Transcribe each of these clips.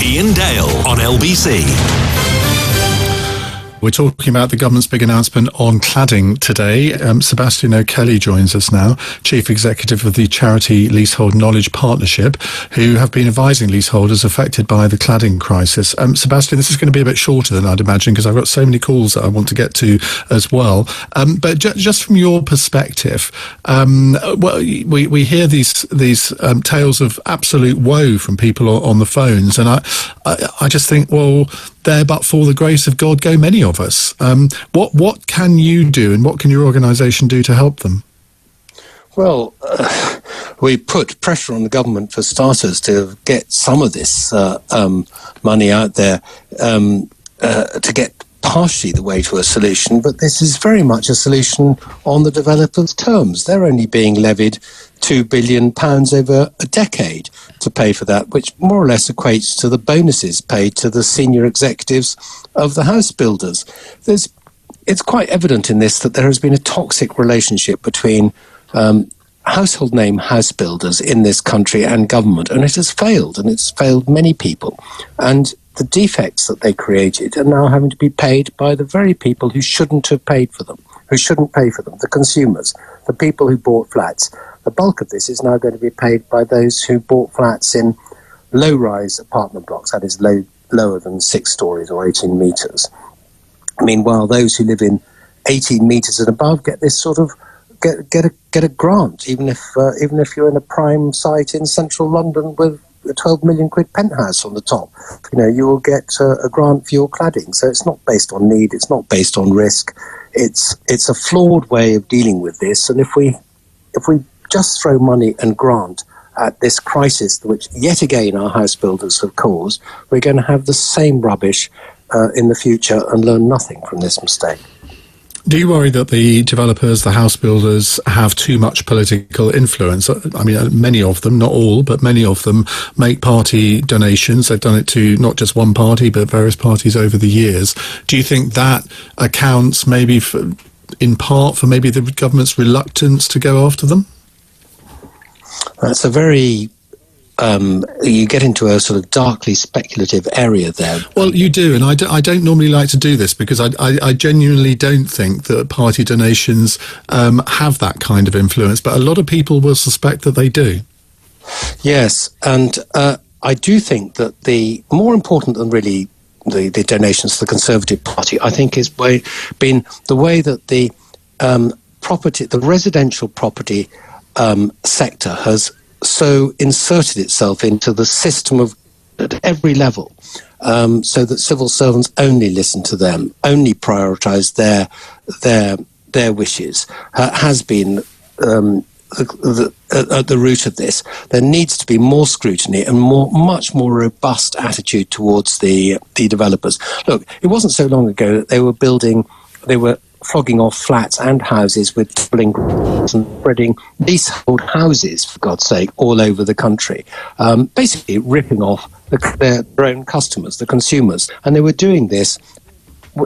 Iain Dale on LBC. We're talking about the government's big announcement on cladding today. Sebastian O'Kelly joins us now, Chief Executive of the charity Leasehold Knowledge Partnership, who have been advising leaseholders affected by the cladding crisis. Sebastian, this is going to be a bit shorter than I'd imagine because I've got so many calls that I want to get to as well. But just from your perspective, we hear these tales of absolute woe from people on the phones, and I just think, well, there but for the grace of God go many of us. What can you do and what can your organisation do to help them? Well, we put pressure on the government for starters to get some of this money out there to get partially the way to a solution, but this is very much a solution on the developers' terms. They're only being levied £2 billion over a decade to pay for that, which more or less equates to the bonuses paid to the senior executives of the house builders. It's quite evident in this that there has been a toxic relationship between household name house builders in this country and government, and it has failed, and it's failed many people. And the defects that they created are now having to be paid by the very people who shouldn't have paid for them, who shouldn't pay for them, the consumers, the people who bought flats. The bulk of this is now going to be paid by those who bought flats in low-rise apartment blocks, that is lower than 6 stories or 18 metres. Meanwhile, those who live in 18 metres and above get this sort of get a grant, even if you're in a prime site in central London with a 12 million quid penthouse on the top. You will get a grant for your cladding. So it's not based on need, it's not based on risk. It's a flawed way of dealing with this. And if we just throw money and grant at this crisis, which yet again our house builders have caused, we're going to have the same rubbish in the future and learn nothing from this mistake. Do you worry that the developers, the house builders, have too much political influence? I mean, many of them, not all, but many of them make party donations. They've done it to not just one party, but various parties over the years. Do you think that accounts maybe in part for maybe the government's reluctance to go after them? That's a very... you get into a sort of darkly speculative area there. Well, you do, and I don't normally like to do this because I genuinely don't think that party donations have that kind of influence, but a lot of people will suspect that they do. Yes, and I do think that the more important than really the donations to the Conservative Party, I think, has been the way that the residential property sector has so inserted itself into the system at every level, so that civil servants only listen to them, only prioritise their wishes, has been at the root of this. There needs to be more scrutiny and much more robust attitude towards the developers. Look, it wasn't so long ago that they were flogging off flats and houses with tumbling grounds and spreading leasehold houses, for God's sake, all over the country, basically ripping off their own customers, the consumers. And they were doing this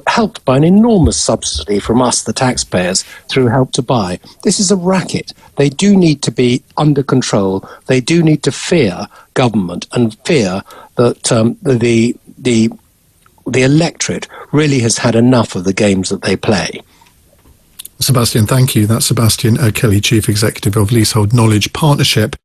helped by an enormous subsidy from us, the taxpayers, through Help to Buy. This is a racket. They do need to be under control. They do need to fear government and fear that the electorate really has had enough of the games that they play. Sebastian, thank you. That's Sebastian O'Kelly, Chief Executive of Leasehold Knowledge Partnership.